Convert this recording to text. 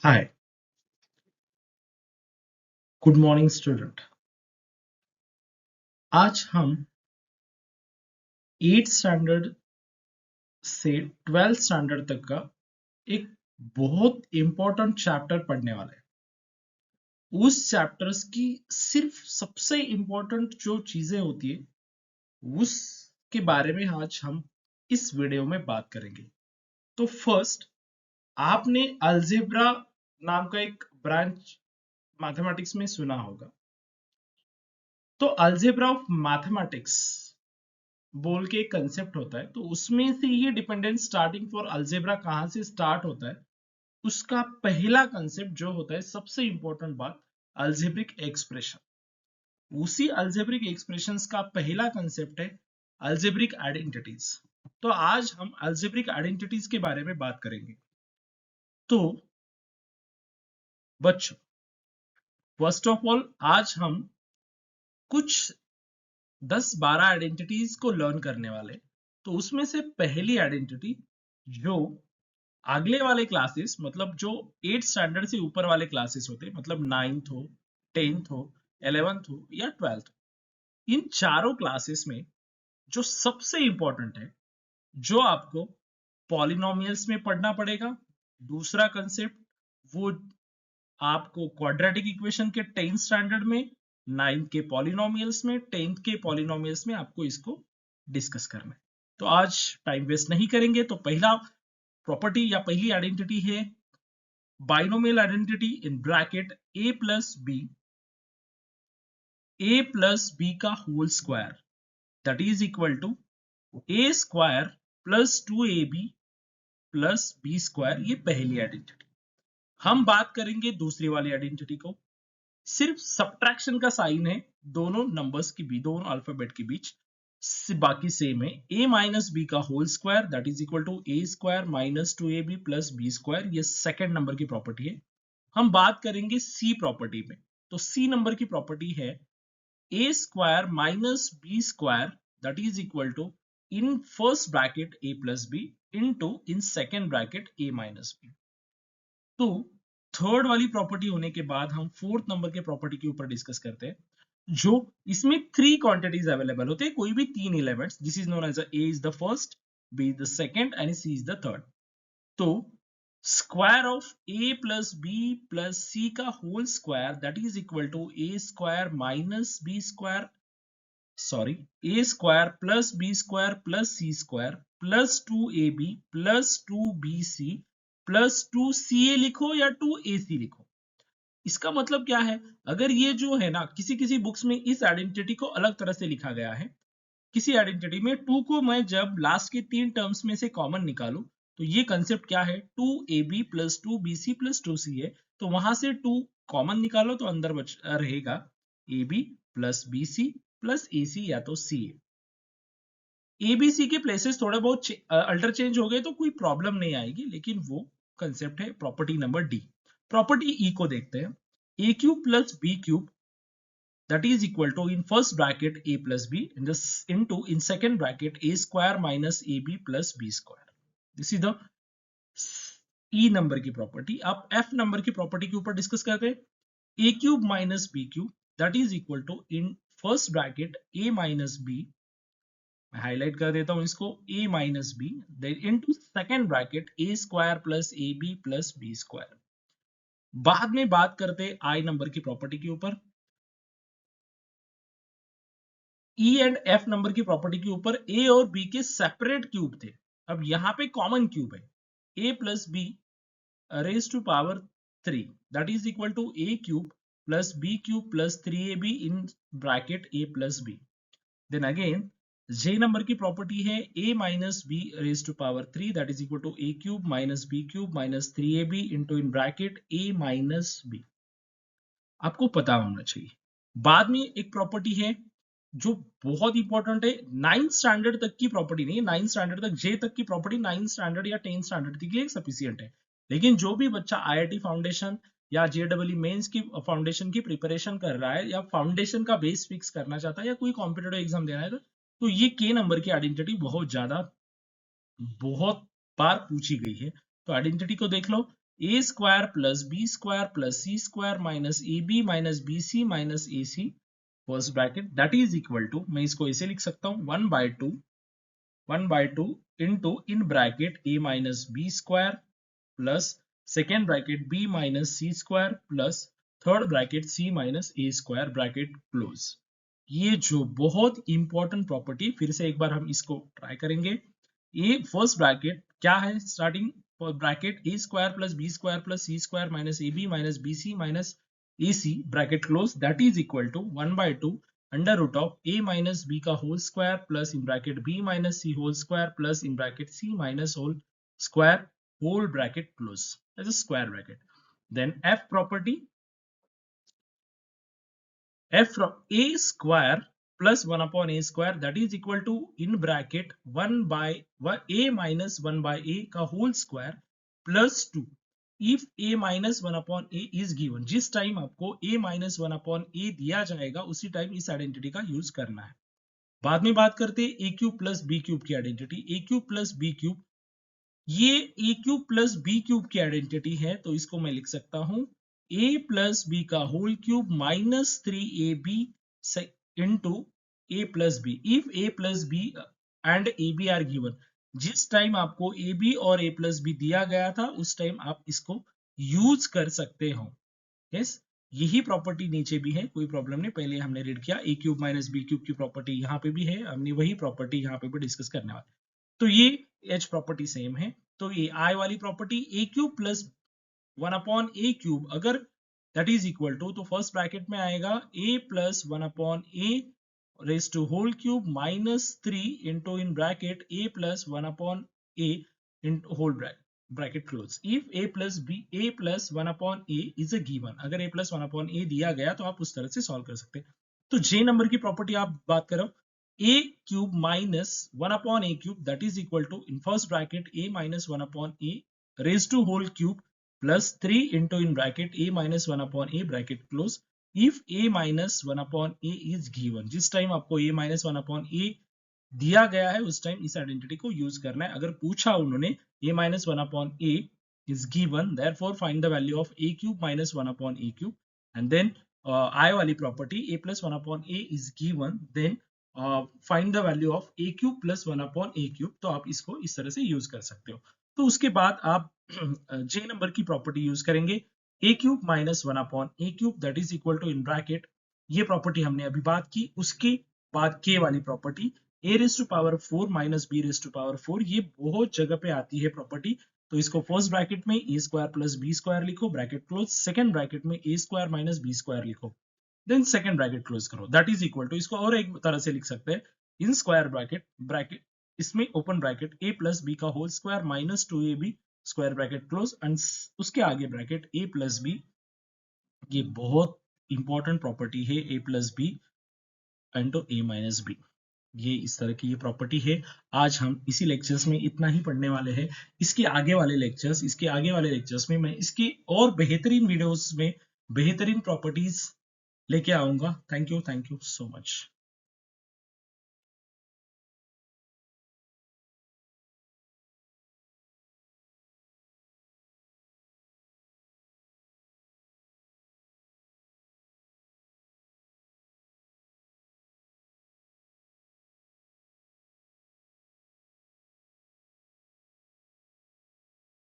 हाय, good morning student. आज हम 8th standard से 12th स्टैंडर्ड तक का एक बहुत इंपॉर्टेंट चैप्टर पढ़ने वाले हैं। उस चैप्टर्स की सिर्फ सबसे इंपॉर्टेंट जो चीजें होती है उसके बारे में आज हम इस वीडियो में बात करेंगे। तो फर्स्ट, आपने अलजेब्रा नाम का एक ब्रांच मैथमेटिक्स में सुना होगा। तो अलजेब्रा ऑफ मैथमेटिक्स बोल के एक कंसेप्ट होता है, तो उसमें से ये डिपेंडेंट स्टार्टिंग फॉर अलजेब्रा कहाँ से स्टार्ट होता है, उसका पहला कंसेप्ट जो होता है, सबसे इंपॉर्टेंट बात, अलजेब्रिक एक्सप्रेशन। उसी अलजेब्रिक एक्सप्रेशंस का पहला कंसेप्ट है अलजेब्रिक आइडेंटिटीज। तो आज हम अलजेब्रिक आइडेंटिटीज के बारे में बात करेंगे। तो बच्चों, फर्स्ट ऑफ ऑल आज हम कुछ 10-12 आइडेंटिटीज को लर्न करने वाले। तो उसमें से पहली आइडेंटिटी जो अगले वाले क्लासेस, मतलब जो 8th स्टैंडर्ड से ऊपर वाले क्लासेस होते हैं, मतलब 9th हो, 10th हो, 11th हो या 12th, इन चारों क्लासेस में जो सबसे इंपॉर्टेंट है, जो आपको पॉलिनोमियल्स में पढ़ना पड़ेगा। दूसरा कंसेप्ट वो आपको क्वाड्रेटिक इक्वेशन के 10th स्टैंडर्ड में, 9th के पॉलिनोमियल्स में, 10th के पॉलिनोमियल्स में आपको इसको डिस्कस करना है। तो आज टाइम वेस्ट नहीं करेंगे। तो पहला प्रॉपर्टी या पहली आइडेंटिटी है binomial identity in bracket a plus b का whole square that is equal to a square plus 2ab plus b square. ये पहली आइडेंटिटी। हम बात करेंगे दूसरी वाली आइडेंटिटी को। सिर्फ सब्ट्रैक्शन का साइन है दोनों नंबर्स के बीच, दोनों अल्फाबेट के बीच, बाकी सेम है। a माइनस बी का whole square that is equal to a square minus 2ab plus b square. ये सेकेंड नंबर की प्रॉपर्टी है। हम बात करेंगे सी प्रॉपर्टी में। तो सी नंबर की प्रॉपर्टी है a square minus b square that is equal to in first bracket a plus b into in second bracket a minus b. तो थर्ड वाली प्रॉपर्टी होने के बाद हम फोर्थ नंबर के प्रॉपर्टी के ऊपर डिस्कस करते हैं, जो इसमें 3 क्वांटिटीज अवेलेबल होते हैं, कोई भी 3 elements. This is known as a is the first, b is the second and c is the third. तो square of a plus b plus c का whole square that is equal to a square minus b square, sorry, a square plus B square plus C square plus 2ab plus 2bc plus 2ca लिखो या 2ac लिखो। इसका मतलब क्या है? अगर ये जो है ना, किसी किसी बुक्स में इस आइडेंटिटी को अलग तरह से लिखा गया है। किसी आइडेंटिटी में 2 को मैं जब लास्ट के 3 टर्म्स में से कॉमन निकालूं, तो ये कंसेप्ट क्या है, 2ab plus 2bc plus 2ca। तो वहां से 2 कॉमन निकालो तो अंदर बच रहेगा ab plus bc plus ac या तो ca। abc के प्लेसेस थोड़े बहुत अल्टर चेंज हो गए तो कोई प्रॉब्लम नहीं आएगी, लेकिन वो कंसेप्ट है property number D. Property E को देखते हैं। A cube plus b cube that is equal to in first bracket a plus b in this into in second bracket a square minus ab plus b square। this is the e number की property. अब f number की property के ऊपर discuss करते हैं। a cube minus b cube that is equal to in first bracket a minus b, मैं highlight कर देता हूं इसको, a minus b into second bracket a square plus ab plus b square. बाद में बात करते हैं i नंबर की प्रॉपर्टी के ऊपर। ई एंड एफ नंबर की प्रॉपर्टी के ऊपर ए और बी के सेपरेट क्यूब थे, अब यहां पे कॉमन क्यूब है a plus b raise to power 3 that is equal to a cube plus b cube plus 3ab in bracket a plus b. Then again J number की property है a minus b raise to power 3 that is equal to a cube minus B cube minus 3ab into in bracket a minus b. आपको पता होना चाहिए। बाद में एक property है जो बहुत इंपॉर्टेंट है, 9th स्टैंडर्ड तक की प्रॉपर्टी नहीं है, 9th स्टैंडर्ड तक, जे तक की प्रॉपर्टी 9th स्टैंडर्ड या 10th स्टैंडर्ड तक के सफिशिएंट है। लेकिन जो भी बच्चा आईआईटी फाउंडेशन या जेडब्ल्यू मेंस की फाउंडेशन की प्रिपरेशन कर रहा है या फाउंडेशन का बेस फिक्स करना चाहता है या कोई कॉम्पिटेटिव एग्जाम देना है, तो ये के नंबर की आइडेंटिटी बहुत ज्यादा, बहुत बार पूछी गई है। तो आइडेंटिटी को देख लो। A square plus B square plus C square minus A B minus B C minus A c first bracket that is equal to, मैं इसको ऐसे लिख सकता हूँ 1/2 into in bracket a minus b square plus second bracket b minus c square plus third bracket c minus a square bracket close। ये जो बहुत important property, फिर से एक बार हम इसको ट्राई करेंगे। ये फर्स्ट ब्रैकेट क्या है, starting bracket A square plus B square plus C square minus A B minus B C minus A C bracket close that is equal to 1/2 under root of a minus b का whole square plus in bracket b minus c whole square plus in bracket c minus whole square whole bracket close as a square bracket. Then f property, f from a square plus 1 upon a square that is equal to in bracket 1 by a minus 1 by a का whole square plus 2 if a minus 1 upon a is given। जिस time आपको a minus 1 upon a दिया जाएगा उसी time इस identity का use करना है। बाद में बात करते हैं a cube plus b cube की identity. a cube plus b cube, ये a cube plus b cube की आइडेंटिटी है, तो इसको मैं लिख सकता हूं a प्लस बी का whole cube minus 3ab into a plus b if a plus b and a b are given. जिस टाइम आपको ए बी और a प्लस बी दिया गया था उस टाइम आप इसको यूज कर सकते हो। यस, यही प्रॉपर्टी नीचे भी है, कोई प्रॉब्लम नहीं, पहले हमने रीड किया। a cube minus B cube की प्रॉपर्टी यहाँ पे भी है, हमने वही प्रॉपर्टी यहाँ पे भी डिस्कस करने वाले। तो ये एच प्रॉपर्टी सेम है। तो ये आई वाली property a cube plus 1 upon a cube अगर दैट इज इक्वल टू, तो फर्स्ट ब्रैकेट में आएगा a plus 1 upon a raise to whole cube minus 3 into in bracket a plus 1 upon a in whole bracket close. If a plus b a plus 1 upon a is a given, अगर a plus 1 upon a दिया गया तो आप उस तरह से solve कर सकते हैं। तो जे नंबर की प्रॉपर्टी आप बात करो, a cube minus 1 upon a cube that is equal to in first bracket a minus 1 upon a raised to whole cube plus 3 into in bracket a minus 1 upon a bracket close if a minus 1 upon a is given। जिस time आपको a minus 1 upon a दिया गया है उस time इस identity को use करना है। अगर पूछा उन्होंने a minus 1 upon a is given therefore find the value of a cube minus 1 upon a cube and then I वाली property a plus 1 upon a is given then find the value of A cube plus 1 upon a cube. तो आप इसको इस तरह से use कर सकते हो। तो उसके बाद आप जे नंबर की प्रॉपर्टी यूज करेंगे, a cube minus 1 upon a cube that is equal to in bracket, ये प्रॉपर्टी हमने अभी बात की। उसके बाद के वाली property a raise to power 4 minus b raise to power 4, ये बहुत जगह पे आती है प्रॉपर्टी। तो इसको फर्स्ट ब्रैकेट में a square plus B square लिखो ब्रैकेट क्लोज, सेकंड ब्रैकेट में a square minus b square लिखो, देन सेकंड ब्रैकेट क्लोज करो दैट इज इक्वल टू, इसको और एक तरह से लिख सकते हैं इन स्क्वायर ब्रैकेट इसमें open bracket a plus b का whole square minus 2ab square bracket close and उसके आगे ब्रैकेट a प्लस बी। ये बहुत इंपॉर्टेंट प्रॉपर्टी है a plus B into a minus B, ये इस तरह की ये प्रॉपर्टी है। आज हम इसी लेक्चर्स में इतना ही पढ़ने वाले हैं। इसके आगे वाले लेक्चर्स में मैं इसके और बेहतरीन वीडियोस में बेहतरीन प्रॉपर्टीज लेके आऊंगा। Thank you so much.